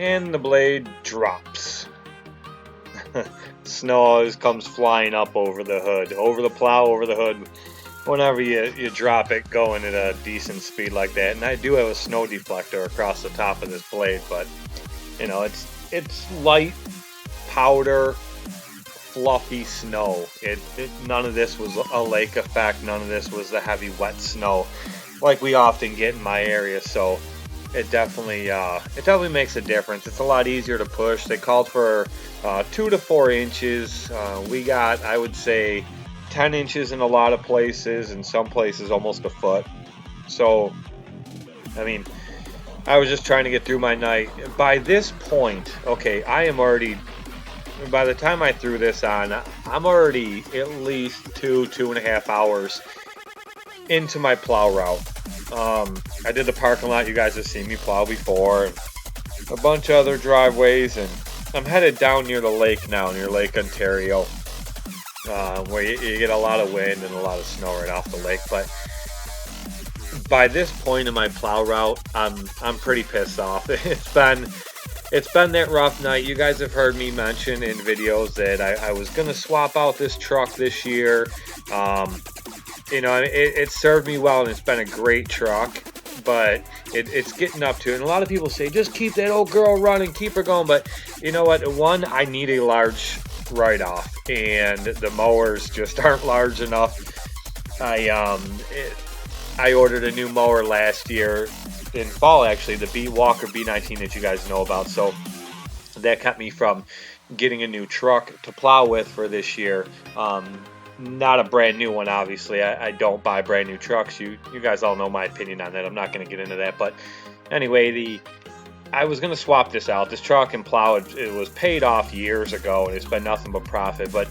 and the blade drops. Snow always comes flying up over the hood, over the plow, over the hood. Whenever you drop it going at a decent speed like that. And I do have a snow deflector across the top of this blade, but you know, it's light powder, fluffy snow. None of this was a lake effect. None of this was the heavy wet snow like we often get in my area. So it definitely makes a difference. It's a lot easier to push. They called for 2 to 4 inches. We got, I would say, 10 inches in a lot of places, and some places almost a foot. So, I mean, I was just trying to get through my night. By this point, okay, by the time I threw this on, I'm already at least 2.5 hours into my plow route. I did the parking lot. You guys have seen me plow before, and a bunch of other driveways, and I'm headed down near the lake now, near Lake Ontario, where you get a lot of wind and a lot of snow right off the lake. But by this point in my plow route, I'm pretty pissed off. It's been that rough night. You guys have heard me mention in videos that I was gonna swap out this truck this year. You know, it served me well, and it's been a great truck, but it's getting up to it. And a lot of people say, just keep that old girl running, keep her going. But you know what? One, I need a large write-off, and the mowers just aren't large enough. I ordered a new mower last year in fall, actually, the Walker B19 that you guys know about. So that kept me from getting a new truck to plow with for this year. Not a brand new one, obviously. I don't buy brand new trucks. You guys all know my opinion on that. I'm not going to get into that. But anyway, I was going to swap this out. This truck and plow, it was paid off years ago, and it's been nothing but profit. But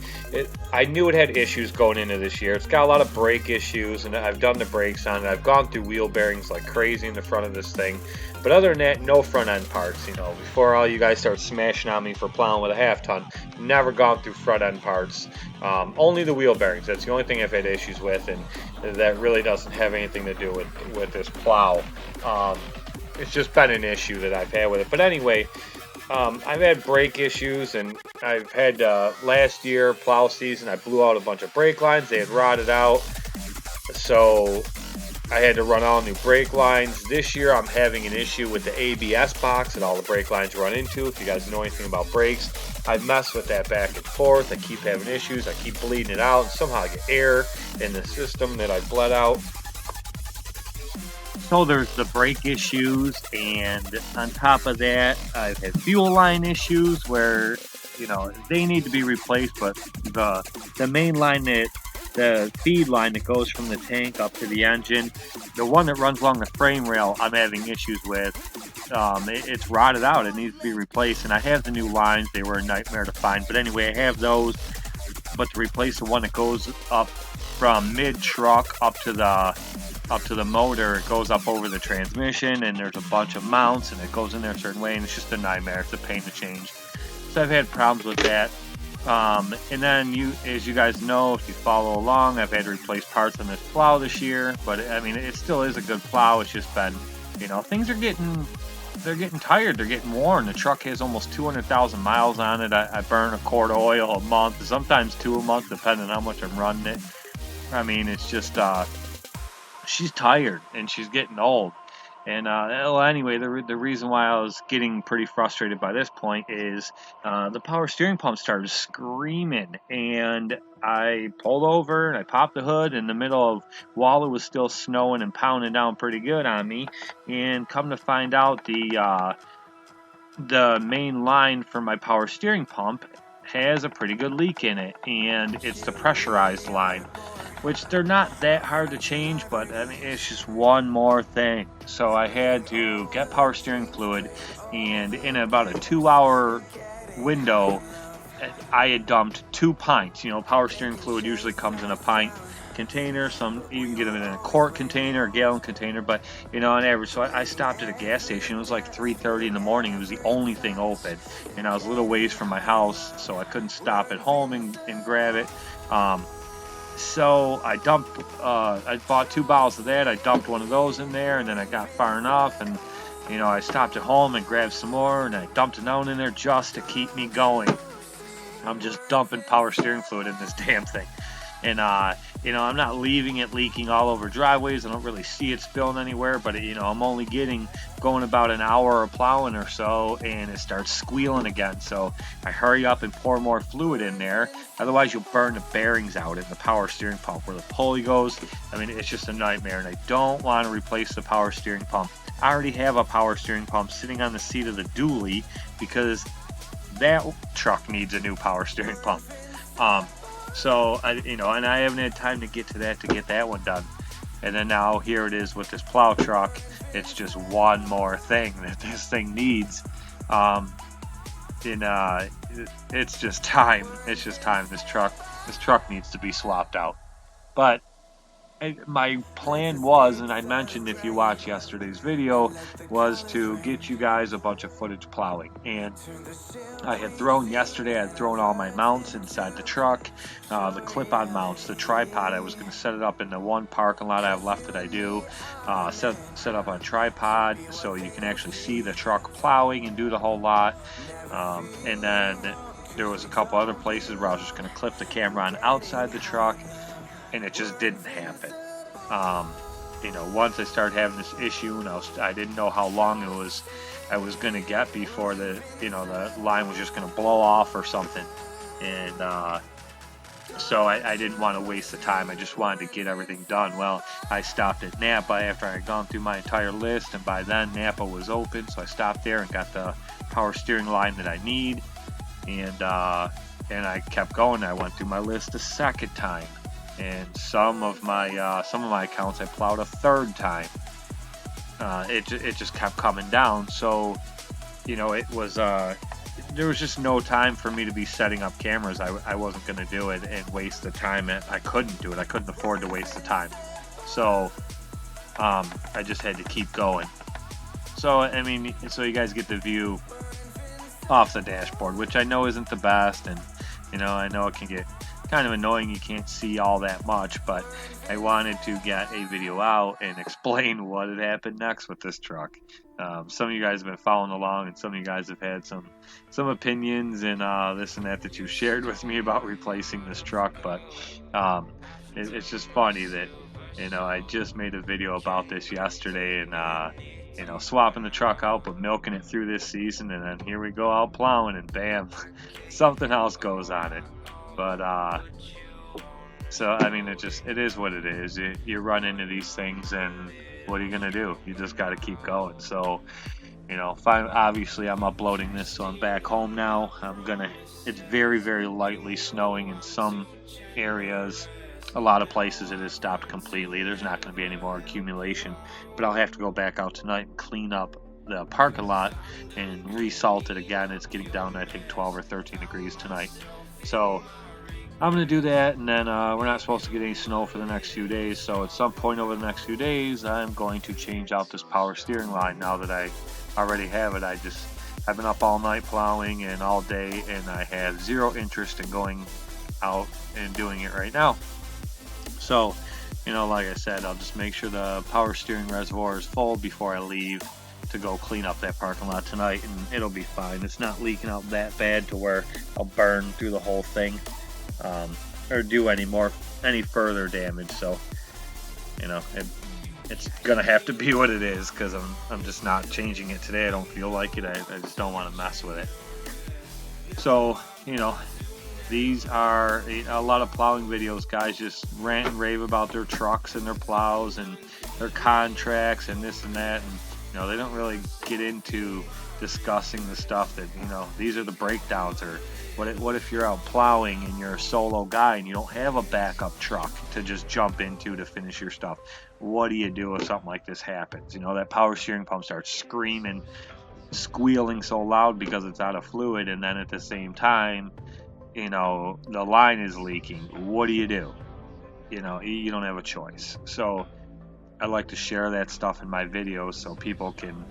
I knew it had issues going into this year. It's got a lot of brake issues, and I've done the brakes on it. I've gone through wheel bearings like crazy in the front of this thing. But other than that, no front end parts. You know, before all you guys start smashing on me for plowing with a half ton, never gone through front end parts. Only the wheel bearings. That's the only thing I've had issues with, and that really doesn't have anything to do with this plow. It's just been an issue that I've had with it. But anyway, I've had brake issues, and I've had last year plow season, I blew out a bunch of brake lines. They had rotted out, so I had to run all new brake lines. This year I'm having an issue with the ABS box that all the brake lines run into. If you guys know anything about brakes, I mess with that back and forth. I keep having issues. I keep bleeding it out. Somehow I get air in the system that I bled out. So there's the brake issues, and on top of that, I've had fuel line issues where, you know, they need to be replaced, but the main line, the feed line that goes from the tank up to the engine, the one that runs along the frame rail, I'm having issues with. It's rotted out. It needs to be replaced, and I have the new lines. They were a nightmare to find, but anyway, I have those. But to replace the one that goes up from mid-truck up to the motor, it goes up over the transmission, and there's a bunch of mounts, and it goes in there a certain way, and it's just a nightmare. It's a pain to change. So I've had problems with that. And then as you guys know, if you follow along, I've had to replace parts on this plow this year, but I mean, it still is a good plow. It's just been, you know, things are getting tired. They're getting worn. The truck has almost 200,000 miles on it. I burn a quart of oil a month, sometimes 2 a month, depending on how much I'm running it. I mean, it's just, she's tired and she's getting old. And well, anyway, the reason why I was getting pretty frustrated by this point is the power steering pump started screaming, and I pulled over and I popped the hood in the middle of while it was still snowing and pounding down pretty good on me. And come to find out, the main line for my power steering pump has a pretty good leak in it, and it's the pressurized line, which they're not that hard to change, but I mean, it's just one more thing. So I had to get power steering fluid, and in about a 2-hour window, I had dumped 2 pints. You know, power steering fluid usually comes in a pint container. Some you can get them in a quart container, a gallon container, but you know, on average. So I stopped at a gas station. It was like 3:30 in the morning. It was the only thing open, and I was a little ways from my house, so I couldn't stop at home and grab it. So I dumped, I bought 2 bottles of that. I dumped one of those in there, and then I got far enough, and you know, I stopped at home and grabbed some more, and I dumped it down in there just to keep me going. I'm just dumping power steering fluid in this damn thing. And, you know, I'm not leaving it leaking all over driveways. I don't really see it spilling anywhere, but, you know, I'm only going about an hour of plowing or so, and it starts squealing again. So I hurry up and pour more fluid in there. Otherwise, you'll burn the bearings out in the power steering pump where the pulley goes. I mean, it's just a nightmare, and I don't want to replace the power steering pump. I already have a power steering pump sitting on the seat of the dually because that truck needs a new power steering pump. So you know, and I haven't had time to get to that one done. And then now here it is with this plow truck. It's just one more thing that this thing needs. It's just time. It's just time. This truck needs to be swapped out. But my plan was, and I mentioned if you watch yesterday's video, was to get you guys a bunch of footage plowing. And I had thrown all my mounts inside the truck, the clip-on mounts, the tripod. I was going to set it up in the one parking lot I have left that I do, set up on tripod so you can actually see the truck plowing and do the whole lot. And then there was a couple other places where I was just going to clip the camera on outside the truck, and it just didn't happen. You know, once I started having this issue, and I didn't know how long I was going to get before the line was just going to blow off or something. And so I didn't want to waste the time. I just wanted to get everything done. Well, I stopped at Napa after I had gone through my entire list, and by then Napa was open, so I stopped there and got the power steering line that I need. And I kept going. I went through my list a second time. And some of my accounts I plowed a third time. It just kept coming down. So, you know, it was there was just no time for me to be setting up cameras. I wasn't going to do it and waste the time. I couldn't do it. I couldn't afford to waste the time. So I just had to keep going. So I mean, so you guys get the view off the dashboard, which I know isn't the best, and you know, I know it can get kind of annoying. You can't see all that much, but I wanted to get a video out and explain what had happened next with this truck. Some of you guys have been following along, and some of you guys have had some opinions and this and that you shared with me about replacing this truck. But it's just funny that, you know, I just made a video about this yesterday, and you know, swapping the truck out but milking it through this season, and then here we go out plowing, and bam, something else goes on it. But so I mean, it is what it is. You run into these things, and what are you gonna do? You just got to keep going. So, you know, obviously I'm uploading this, so I'm back home now. It's very, very lightly snowing in some areas. A lot of places it has stopped completely. There's not going to be any more accumulation, but I'll have to go back out tonight and clean up the parking lot and re-salt it again. It's getting down to, I think, 12 or 13 degrees tonight. So I'm going to do that, and then we're not supposed to get any snow for the next few days. So at some point over the next few days, I'm going to change out this power steering line now that I already have it. I've been up all night plowing and all day, and I have zero interest in going out and doing it right now. So, you know, like I said, I'll just make sure the power steering reservoir is full before I leave to go clean up that parking lot tonight, and it'll be fine. It's not leaking out that bad to where I'll burn through the whole thing, or do any further damage. So, you know, it's gonna have to be what it is, because I'm just not changing it today. I don't feel like it. I just don't want to mess with it. So, you know, these are a lot of plowing videos. Guys just rant and rave about their trucks and their plows and their contracts and this and that, and you know, they don't really get into discussing the stuff that, you know, these are the breakdowns. Or what if you're out plowing and you're a solo guy and you don't have a backup truck to just jump into to finish your stuff? What do you do if something like this happens? You know, that power steering pump starts screaming, squealing so loud because it's out of fluid, and then at the same time, you know, the line is leaking. What do? You know, you don't have a choice. So I like to share that stuff in my videos so people can,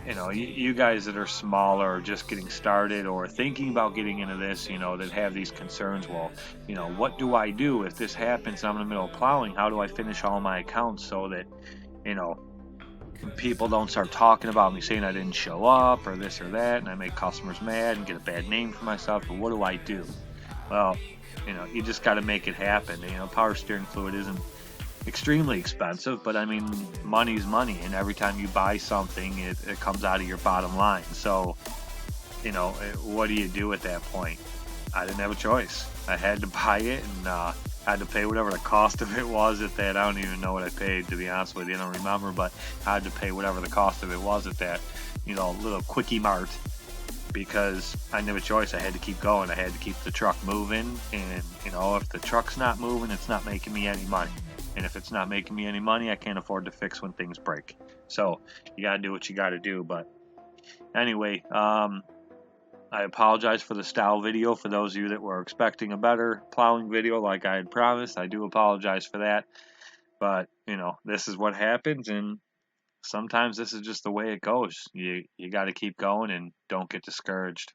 you know, you guys that are smaller or just getting started or thinking about getting into this, you know, that have these concerns. Well, you know, what do I do if this happens and I'm in the middle of plowing? How do I finish all my accounts so that, you know, people don't start talking about me saying I didn't show up or this or that, and I make customers mad and get a bad name for myself. But what do I do? Well, you just got to make it happen. Power steering fluid isn't extremely expensive, but I mean, money's money, and every time you buy something, it comes out of your bottom line. So, what do you do at that point? I didn't have a choice. I had to buy it, and had to pay whatever the cost of it was at that. I don't even know what I paid, to be honest with you. I don't remember, but I had to pay whatever the cost of it was at that, little quickie mart, because I didn't have a choice. I had to keep going. I had to keep the truck moving, and if the truck's not moving, it's not making me any money. And if it's not making me any money, I can't afford to fix when things break. So you gotta do what you gotta do. But anyway, I apologize for the style video. For those of you that were expecting a better plowing video like I had promised, I do apologize for that. But this is what happens, and sometimes this is just the way it goes. You got to keep going and don't get discouraged.